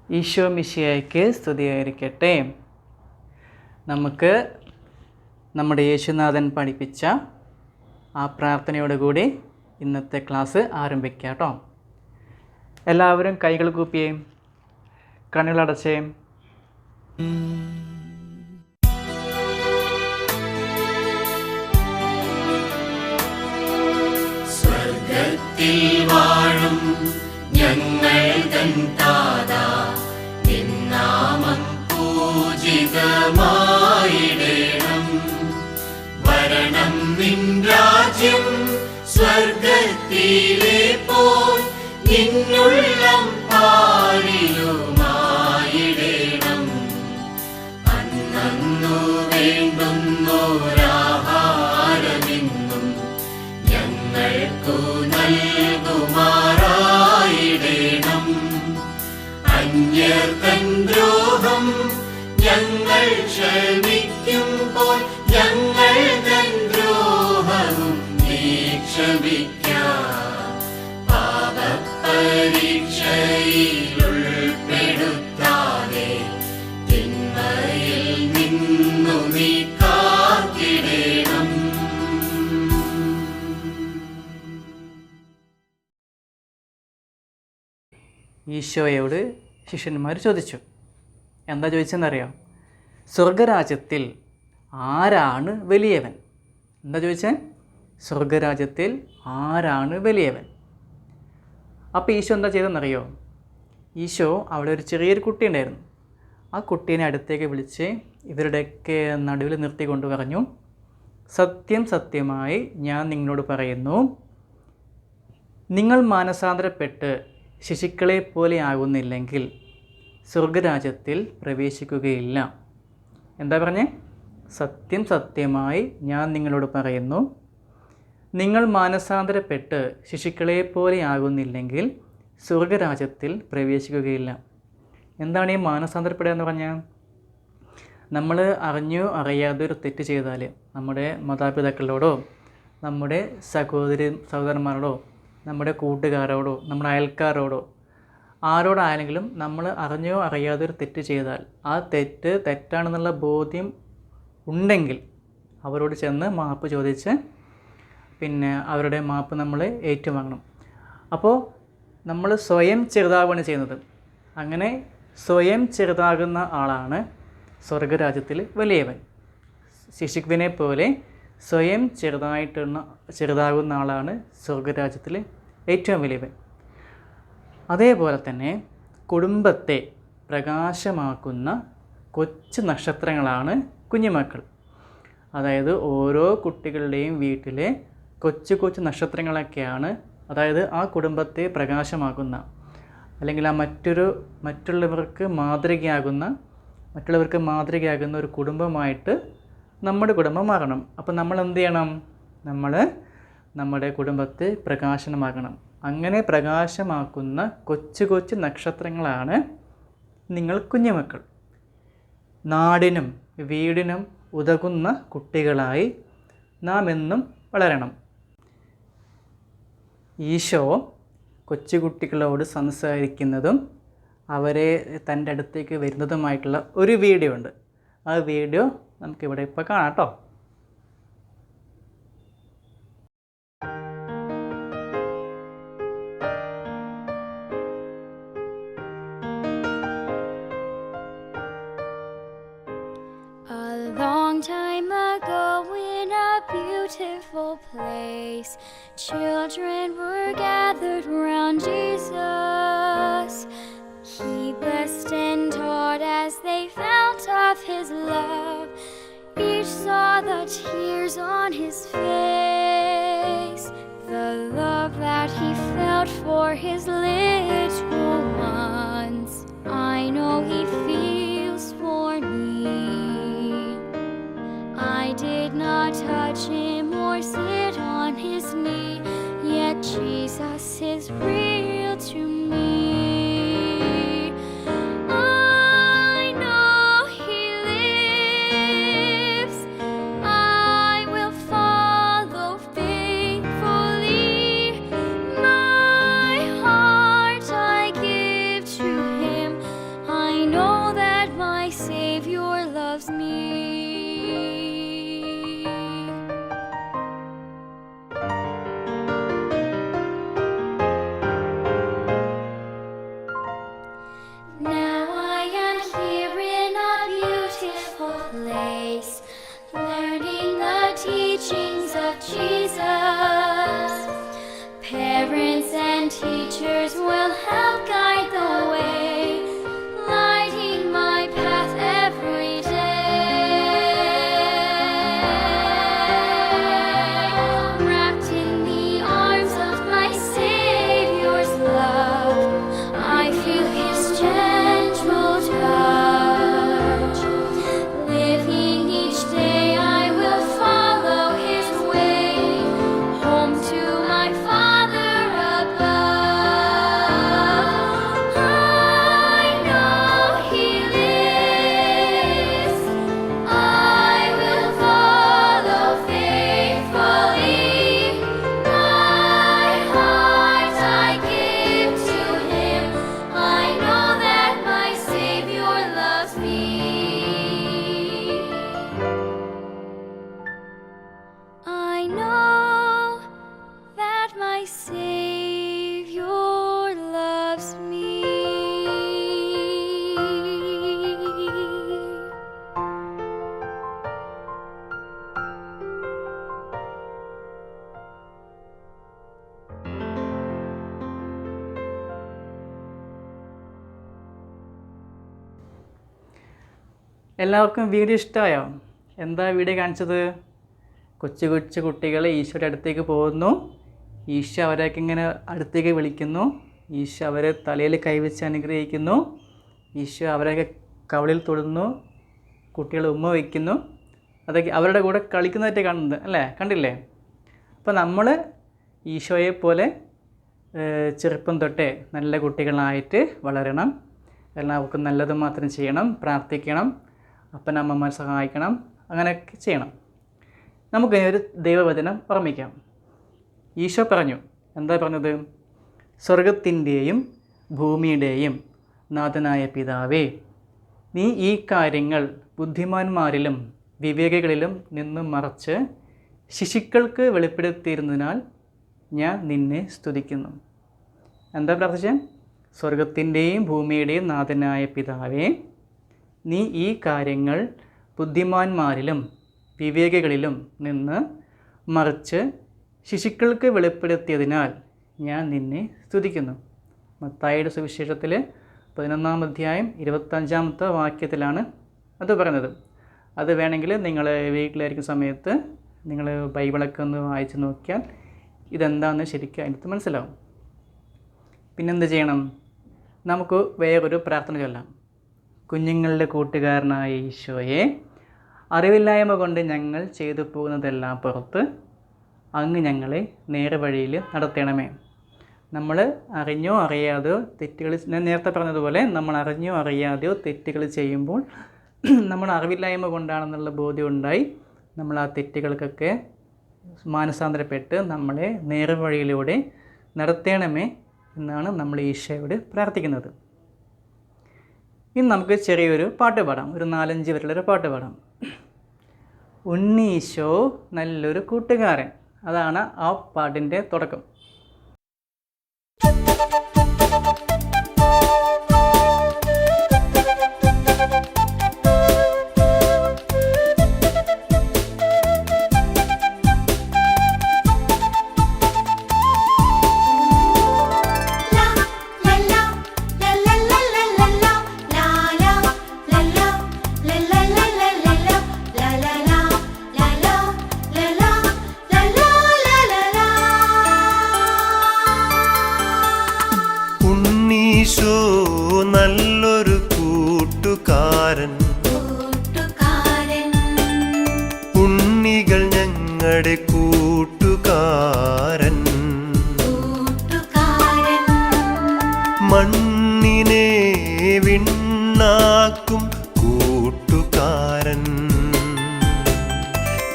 ഈശോ മിശിഹായ്ക്ക് സ്തുതിയായിരിക്കട്ടെ. നമുക്ക് നമ്മുടെ യേശുനാഥൻ പഠിപ്പിച്ച ആ പ്രാർത്ഥനയോടുകൂടി ഇന്നത്തെ ക്ലാസ് ആരംഭിക്കാം കേട്ടോ. എല്ലാവരും കൈകൾ കൂപ്പിയേ, കണ്ണുകളടച്ചേ. സ്വർഗത്തിൽ വാഴും ഞങ്ങൾ തൻ താതാ, നിൻ നാമം പൂജിതമായിടേണം. വരണം നിൻ രാജ്യം സ്വർഗത്തിലെ പോൽ നിന്നുള്ളം പാലിലുമായിടേണം. അന്നു വേണ്ടുന്നോരാഹാരമെന്നും ഞങ്ങൾക്കു നൽകുമാറായിടേണം. അന്യർതൻ ദ്രോഹം ഞങ്ങൾ ക്ഷമിക്കുമ്പോൾ ഞങ്ങൾ തൻ ദ്രോഹവും നീ ക്ഷമിക്കാം. പാപപരീക്ഷയിൽ ഉൾപ്പെടുത്താതെ തിന്മയിൽ നിന്നു നീ കാത്തിടേണം. ഈശോയോട് ശിഷ്യന്മാർ ചോദിച്ചു. എന്താ ചോദിച്ചെന്നറിയാം? സ്വർഗരാജ്യത്തിൽ ആരാണ് വലിയവൻ? എന്താ ചോദിച്ചത്? സ്വർഗരാജ്യത്തിൽ ആരാണ് വലിയവൻ? അപ്പോൾ ഈശോ എന്താ ചെയ്തതെന്നറിയോ? ഈശോ അവിടെ ഒരു ചെറിയൊരു കുട്ടി ഉണ്ടായിരുന്നു. ആ കുട്ടീനെ അടുത്തേക്ക് വിളിച്ച് ഇവരുടെയൊക്കെ നടുവിൽ നിർത്തിക്കൊണ്ട് പറഞ്ഞു, സത്യം സത്യമായി ഞാൻ നിങ്ങളോട് പറയുന്നു, നിങ്ങൾ മാനസാന്തരപ്പെട്ട് ശിശുക്കളെ പോലെ ആകുന്നില്ലെങ്കിൽ സ്വർഗരാജ്യത്തിൽ പ്രവേശിക്കുകയില്ല. എന്താ പറഞ്ഞേ? സത്യം സത്യമായി ഞാൻ നിങ്ങളോട് പറയുന്നു, നിങ്ങൾ മാനസാന്തരപ്പെട്ട് ശിശുക്കളെ പോലെ ആകുന്നില്ലെങ്കിൽ സ്വർഗരാജ്യത്തിൽ പ്രവേശിക്കുകയില്ല. എന്താണ് ഈ മാനസാന്തരപ്പെടുക എന്ന് പറഞ്ഞാൽ? നമ്മൾ അറിഞ്ഞോ അറിയാതെ ഒരു തെറ്റ് ചെയ്താൽ നമ്മുടെ മാതാപിതാക്കളോടോ നമ്മുടെ സഹോദരന്മാരോടോ നമ്മുടെ കൂട്ടുകാരോടോ നമ്മുടെ അയൽക്കാരോടോ ആരോടായാലെങ്കിലും നമ്മൾ അറിഞ്ഞോ അറിയാതെ ഒരു തെറ്റ് ചെയ്താൽ ആ തെറ്റാണെന്നുള്ള ബോധ്യം ഉണ്ടെങ്കിൽ അവരോട് ചെന്ന് മാപ്പ് ചോദിച്ച് പിന്നെ അവരുടെ മാപ്പ് നമ്മൾ ഏറ്റുവാങ്ങണം. അപ്പോൾ നമ്മൾ സ്വയം ചെറുതാവുകയാണ് ചെയ്യുന്നത്. അങ്ങനെ സ്വയം ചെറുതാകുന്ന ആളാണ് സ്വർഗരാജ്യത്തിൽ വലിയവൻ. ശിശുവിനെ പോലെ സ്വയം ചെറുതാകുന്ന ആളാണ് സ്വർഗരാജ്യത്തിൽ ഏറ്റവും വലിയവൻ. അതേപോലെ തന്നെ കുടുംബത്തെ പ്രകാശമാക്കുന്ന കൊച്ചു നക്ഷത്രങ്ങളാണ് കുഞ്ഞുമക്കൾ. അതായത് ഓരോ കുട്ടികളുടെയും വീട്ടിലെ കൊച്ചു കൊച്ചു നക്ഷത്രങ്ങളൊക്കെയാണ്, അതായത് ആ കുടുംബത്തെ പ്രകാശമാക്കുന്ന അല്ലെങ്കിൽ ആ മറ്റുള്ളവർക്ക് മാതൃകയാകുന്ന ഒരു കുടുംബമായിട്ട് നമ്മുടെ കുടുംബം മാറണം. അപ്പോൾ നമ്മൾ എന്ത് ചെയ്യണം? നമ്മൾ നമ്മുടെ കുടുംബത്തെ പ്രകാശനമാക്കണം. അങ്ങനെ പ്രകാശമാക്കുന്ന കൊച്ചു കൊച്ചു നക്ഷത്രങ്ങളാണ് നിങ്ങൾ കുഞ്ഞുമക്കൾ. നാടിനും വീടിനും ഉതകുന്ന കുട്ടികളായി നാം എന്നും വളരണം. ഈശോ കൊച്ചുകുട്ടികളോട് സംസാരിക്കുന്നതും അവരെ തൻ്റെ അടുത്തേക്ക് വരുന്നതുമായിട്ടുള്ള ഒരു വീഡിയോ ഉണ്ട്. ആ വീഡിയോ നമുക്കിവിടെ ഇപ്പോൾ കാണാം കേട്ടോ. Time ago in a beautiful place, children were gathered round Jesus. He blessed and taught as they felt of his love. Each saw the tears on his face, the love that he felt for his little ones. I know he feels for me. I did not touch him or sit on his knee, yet Jesus is real to me. I know he lives. I will follow faithfully. My heart I give to him. place, learning the teachings of Jesus. Parents and teachers will help guide the way, lighting my path every day. Wrapped in the arms of my Savior's love, I feel His gentle touch. Living each day, I will follow His way, home to my Father above. I know He lives. I will follow faithfully. My heart I give to Him. I know that my Savior loves me. I know that my Savior loves me. എല്ലാവർക്കും video ഇഷ്ടമായോ? എന്താ video കാണിച്ചത്? കൊച്ചു കൊച്ചു കുട്ടികൾ ഈശോയുടെ അടുത്തേക്ക് പോകുന്നു. ഈശോ അവരൊക്കെ ഇങ്ങനെ അടുത്തേക്ക് വിളിക്കുന്നു. ഈശോ അവരെ തലയിൽ കൈവച്ച് അനുഗ്രഹിക്കുന്നു. ഈശോ അവരെയൊക്കെ കവളിൽ തൊടുന്നു. കുട്ടികൾ ഉമ്മ വയ്ക്കുന്നു. അതൊക്കെ അവരുടെ കൂടെ കളിക്കുന്നതായിട്ട് കാണുന്നത് അല്ലേ? കണ്ടില്ലേ? അപ്പോൾ നമ്മൾ ഈശോയെ പോലെ ചെറുപ്പം തൊട്ടേ നല്ല കുട്ടികളായിട്ട് വളരണം. എല്ലാവർക്കും നല്ലത് മാത്രം ചെയ്യണം, പ്രാർത്ഥിക്കണം, അപ്പനമ്മമാരെ സഹായിക്കണം, അങ്ങനെയൊക്കെ ചെയ്യണം. നമുക്കിനി ഒരു ദൈവവചനം ഓർമ്മിക്കാം. ഈശോ പറഞ്ഞു, എന്താ പറഞ്ഞത്? സ്വർഗത്തിൻ്റെയും ഭൂമിയുടെയും നാഥനായ പിതാവേ, നീ ഈ കാര്യങ്ങൾ ബുദ്ധിമാന്മാരിലും വിവേകികളിലും നിന്നും മറച്ച് ശിശുക്കൾക്ക് വെളിപ്പെടുത്തിയിരുന്നതിനാൽ ഞാൻ നിന്നെ സ്തുതിക്കുന്നു. എന്താ പ്രാർത്ഥിച്ചത്? സ്വർഗത്തിൻ്റെയും ഭൂമിയുടെയും നാഥനായ പിതാവേ, നീ ഈ കാര്യങ്ങൾ ബുദ്ധിമാന്മാരിലും വിവേകികളിലും നിന്ന് മറിച്ച് ശിശുക്കൾക്ക് വെളിപ്പെടുത്തിയതിനാൽ ഞാൻ നിന്നെ സ്തുതിക്കുന്നു. മത്തായിയുടെ സുവിശേഷത്തിൽ 11-ാം അധ്യായം 25-ാമത്തെ വാക്യത്തിലാണ് അത് പറയുന്നത്. അത് വേണമെങ്കിൽ നിങ്ങൾ വീട്ടിലായിരിക്കുന്ന സമയത്ത് നിങ്ങൾ ബൈബിളൊക്കെ ഒന്ന് വായിച്ച് നോക്കിയാൽ ഇതെന്താണെന്ന് ശരിക്കും അതിനകത്ത് മനസ്സിലാവും. പിന്നെന്ത് ചെയ്യണം? നമുക്ക് വേറൊരു പ്രാർത്ഥന ചൊല്ലാം. കുഞ്ഞുങ്ങളുടെ കൂട്ടുകാരനായ ഈശോയെ, അറിവില്ലായ്മ കൊണ്ട് ഞങ്ങൾ ചെയ്തു പോകുന്നതെല്ലാം പുറത്ത് അങ്ങ് ഞങ്ങളെ നേരെ വഴിയിൽ നടത്തണമേ. നമ്മൾ അറിഞ്ഞോ അറിയാതെയോ തെറ്റുകൾ, ഞാൻ നേരത്തെ പറഞ്ഞതുപോലെ നമ്മൾ അറിഞ്ഞോ അറിയാതെയോ തെറ്റുകൾ ചെയ്യുമ്പോൾ നമ്മൾ അറിവില്ലായ്മ കൊണ്ടാണെന്നുള്ള ബോധ്യം ഉണ്ടായി നമ്മൾ ആ തെറ്റുകൾക്കൊക്കെ മാനസാന്തരപ്പെട്ട് നമ്മളെ നേർവഴിയിലൂടെ നടത്തണമേ എന്നാണ് നമ്മൾ ഈശോയോട് പ്രാർത്ഥിക്കുന്നത്. ഇനി നമുക്ക് ചെറിയൊരു പാട്ട് പാടാം. ഒരു 4-5 വരെയുള്ളൊരു പാട്ട് പാടാം. ഉണ്ണീശോ നല്ലൊരു കൂട്ടുകാരൻ, അതാണ് ആ പാട്ടിൻ്റെ തുടക്കം. ഈശോ നല്ലൊരു കൂട്ടുകാരൻ, ഉണ്ണികൾ ഞങ്ങളുടെ കൂട്ടുകാരൻ, മണ്ണിനെ വിണ്ണാക്കും കൂട്ടുകാരൻ,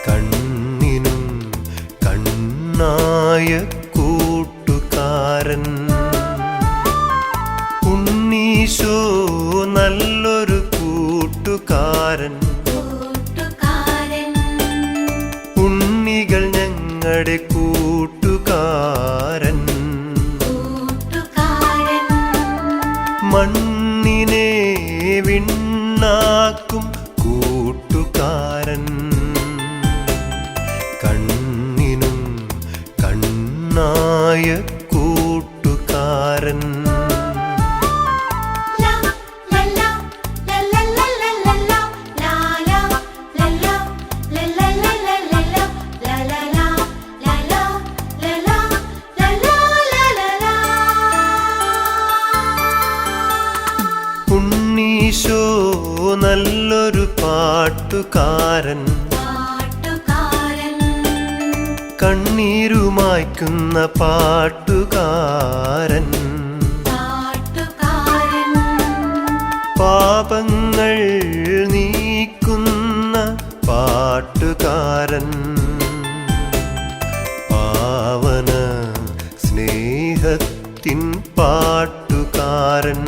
കണ്ണിനും കണ്ണായ കൂട്ടുകാരൻ. ഉണ്ണീശോ നല്ലൊരു കൂട്ടുകാരൻ, ഉണ്ണികൾ ഞങ്ങളുടെ കൂട്ടുകാരൻ, മണ്ണിനെ വിണ്ണാക്കും കൂട്ടുകാരൻ. കൂട്ടുകാരൻ. ഉണ്ണീശോ നല്ലൊരു പാട്ടുകാരൻ, കണ്ണീരുമായ്ക്കുന്ന പാട്ടുകാരൻ, പാപങ്ങൾ നീക്കുന്ന പാട്ടുകാരൻ, പാവന സ്നേഹത്തിൻ പാട്ടുകാരൻ.